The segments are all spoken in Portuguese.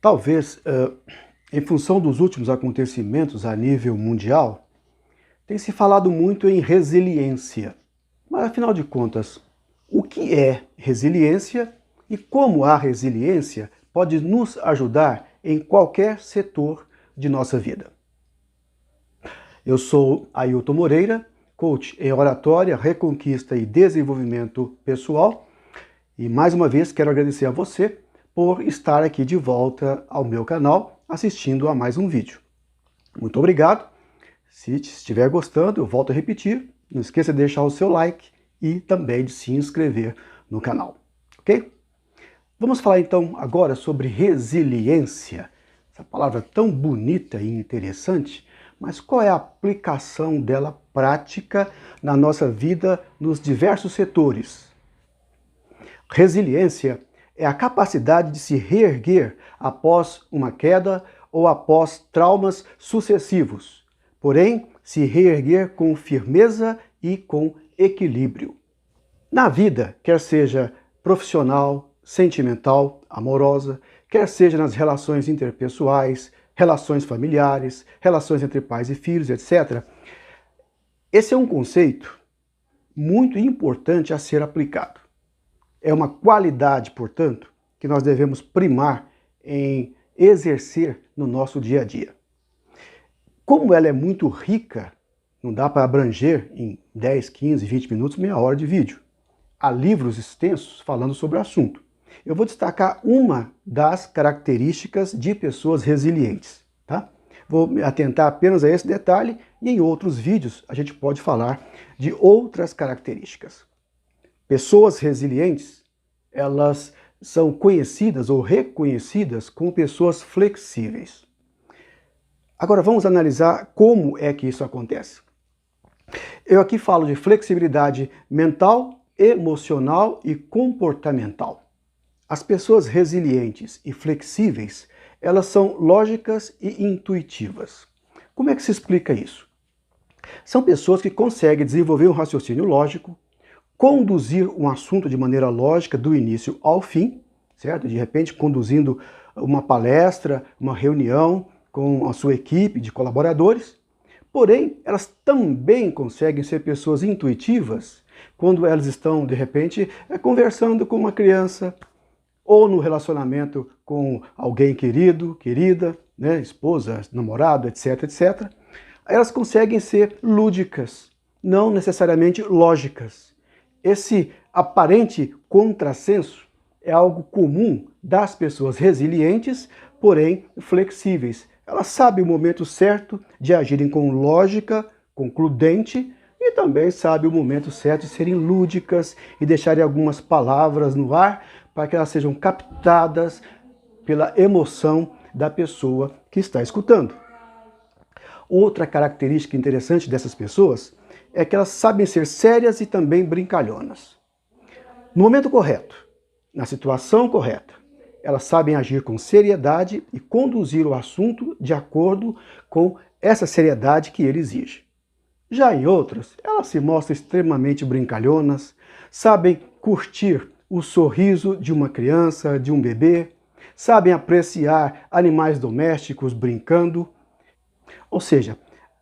Talvez, em função dos últimos acontecimentos a nível mundial, tem se falado muito em resiliência. Mas, afinal de contas, o que é resiliência e como a resiliência pode nos ajudar em qualquer setor de nossa vida? Eu sou Ailton Moreira, coach em oratória, reconquista e desenvolvimento pessoal. E mais uma vez quero agradecer a você por estar aqui de volta ao meu canal, assistindo a mais um vídeo. Muito obrigado. Se estiver gostando, eu volto a repetir, não esqueça de deixar o seu like e também de se inscrever no canal, ok? Vamos falar então agora sobre resiliência, essa palavra tão bonita e interessante, mas qual é a aplicação dela prática na nossa vida nos diversos setores? Resiliência é a capacidade de se reerguer após uma queda ou após traumas sucessivos, porém se reerguer com firmeza e com equilíbrio. Na vida, quer seja profissional, sentimental, amorosa, quer seja nas relações interpessoais, relações familiares, relações entre pais e filhos, etc. Esse é um conceito muito importante a ser aplicado. É uma qualidade, portanto, que nós devemos primar em exercer no nosso dia a dia. Como ela é muito rica, não dá para abranger em 10, 15, 20 minutos, meia hora de vídeo. Há livros extensos falando sobre o assunto. Eu vou destacar uma das características de pessoas resilientes, tá? Vou me atentar apenas a esse detalhe e em outros vídeos a gente pode falar de outras características. Pessoas resilientes, elas são conhecidas ou reconhecidas como pessoas flexíveis. Agora vamos analisar como é que isso acontece. Eu aqui falo de flexibilidade mental, emocional e comportamental. As pessoas resilientes e flexíveis, elas são lógicas e intuitivas. Como é que se explica isso? São pessoas que conseguem desenvolver um raciocínio lógico, conduzir um assunto de maneira lógica do início ao fim, certo? De repente conduzindo uma palestra, uma reunião com a sua equipe de colaboradores. Porém, elas também conseguem ser pessoas intuitivas quando elas estão, de repente, conversando com uma criança ou no relacionamento com alguém querido, querida, né? Esposa, namorado, etc, etc. Elas conseguem ser lúdicas, não necessariamente lógicas. Esse aparente contrassenso é algo comum das pessoas resilientes, porém flexíveis. Elas sabem o momento certo de agirem com lógica, concludente, e também sabem o momento certo de serem lúdicas e deixarem algumas palavras no ar para que elas sejam captadas pela emoção da pessoa que está escutando. Outra característica interessante dessas pessoas é que elas sabem ser sérias e também brincalhonas. No momento correto, na situação correta, elas sabem agir com seriedade e conduzir o assunto de acordo com essa seriedade que ele exige. Já em outras, elas se mostram extremamente brincalhonas, sabem curtir o sorriso de uma criança, de um bebê, sabem apreciar animais domésticos brincando. Ou seja,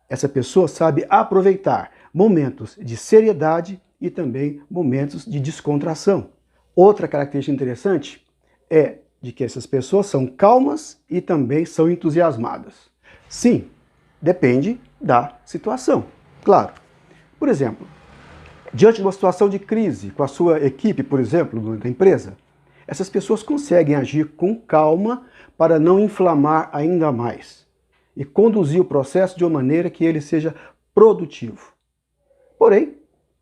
essa pessoa sabe aproveitar momentos de seriedade e também momentos de descontração. Outra característica interessante é de que essas pessoas são calmas e também são entusiasmadas. Sim, depende da situação, claro. Por exemplo, diante de uma situação de crise com a sua equipe, por exemplo, da empresa, essas pessoas conseguem agir com calma para não inflamar ainda mais e conduzir o processo de uma maneira que ele seja produtivo. Porém,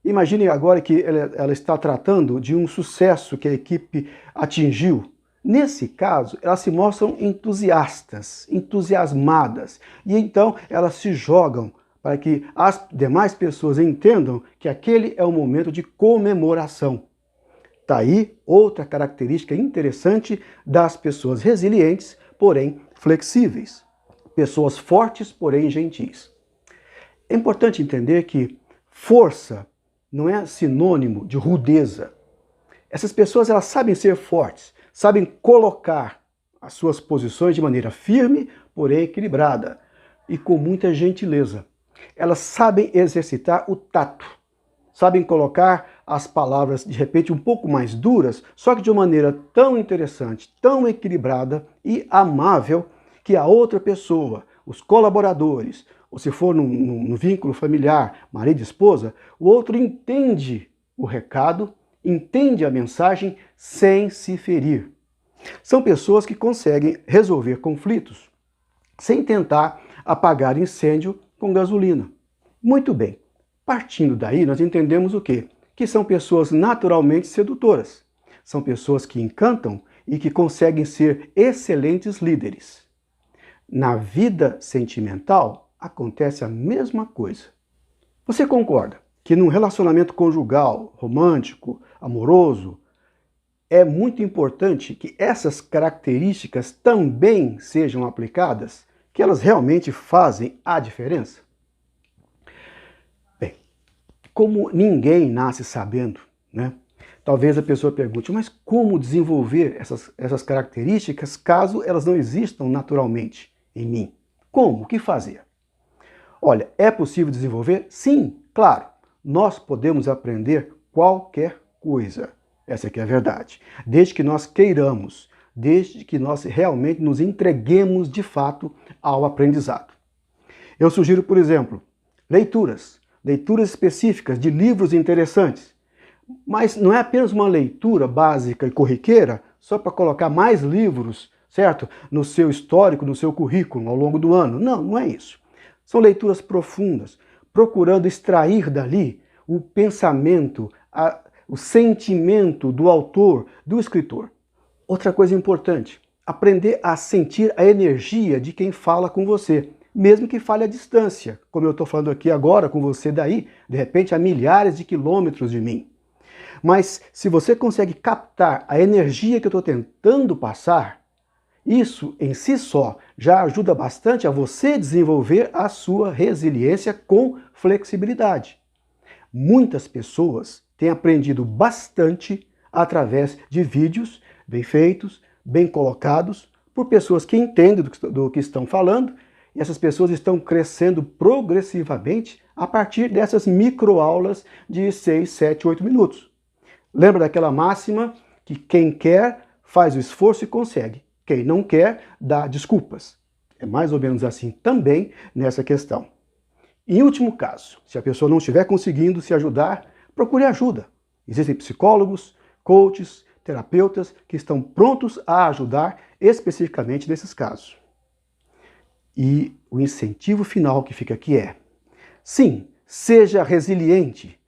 imagine agora que ela está tratando de um sucesso que a equipe atingiu. Nesse caso, elas se mostram entusiastas, entusiasmadas, e então elas se jogam para que as demais pessoas entendam que aquele é o momento de comemoração. Está aí outra característica interessante das pessoas resilientes, porém flexíveis. Pessoas fortes, porém gentis. É importante entender que força não é sinônimo de rudeza. Essas pessoas elas sabem ser fortes, sabem colocar as suas posições de maneira firme, porém equilibrada e com muita gentileza. Elas sabem exercitar o tato, sabem colocar as palavras de repente um pouco mais duras, só que de uma maneira tão interessante, tão equilibrada e amável, que a outra pessoa, os colaboradores, ou se for num vínculo familiar, marido e esposa, o outro entende o recado, entende a mensagem sem se ferir. São pessoas que conseguem resolver conflitos sem tentar apagar incêndio com gasolina. Muito bem, partindo daí nós entendemos o quê? Que são pessoas naturalmente sedutoras. São pessoas que encantam e que conseguem ser excelentes líderes. Na vida sentimental acontece a mesma coisa. Você concorda que num relacionamento conjugal, romântico, amoroso, é muito importante que essas características também sejam aplicadas, que elas realmente fazem a diferença? Bem, como ninguém nasce sabendo, né? Talvez a pessoa pergunte, mas como desenvolver essas características caso elas não existam naturalmente em mim? Como? O que fazer? Olha, é possível desenvolver? Sim, claro. Nós podemos aprender qualquer coisa. Essa aqui é a verdade. Desde que nós queiramos, desde que nós realmente nos entreguemos de fato ao aprendizado. Eu sugiro, por exemplo, leituras específicas de livros interessantes. Mas não é apenas uma leitura básica e corriqueira, só para colocar mais livros, certo? No seu histórico, no seu currículo ao longo do ano. Não, não é isso. São leituras profundas, procurando extrair dali o pensamento, o sentimento do autor, do escritor. Outra coisa importante, aprender a sentir a energia de quem fala com você, mesmo que fale à distância, como eu estou falando aqui agora com você daí, de repente a milhares de quilômetros de mim. Mas se você consegue captar a energia que eu estou tentando passar, isso em si só já ajuda bastante a você desenvolver a sua resiliência com flexibilidade. Muitas pessoas têm aprendido bastante através de vídeos bem feitos, bem colocados, por pessoas que entendem do que estão falando, e essas pessoas estão crescendo progressivamente a partir dessas microaulas de 6, 7, 8 minutos. Lembra daquela máxima que quem quer faz o esforço e consegue. Quem não quer dá desculpas. É mais ou menos assim também nessa questão. Em último caso, se a pessoa não estiver conseguindo se ajudar, procure ajuda. Existem psicólogos, coaches, terapeutas que estão prontos a ajudar especificamente nesses casos. E o incentivo final que fica aqui é: sim, seja resiliente,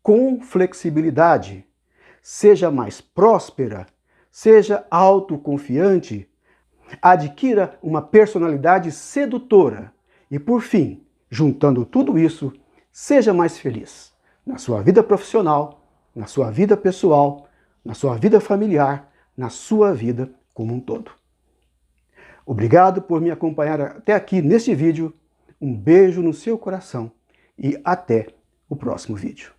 com flexibilidade, seja mais próspera, seja autoconfiante, adquira uma personalidade sedutora e, por fim, juntando tudo isso, seja mais feliz na sua vida profissional, na sua vida pessoal, na sua vida familiar, na sua vida como um todo. Obrigado por me acompanhar até aqui neste vídeo. Um beijo no seu coração e até o próximo vídeo.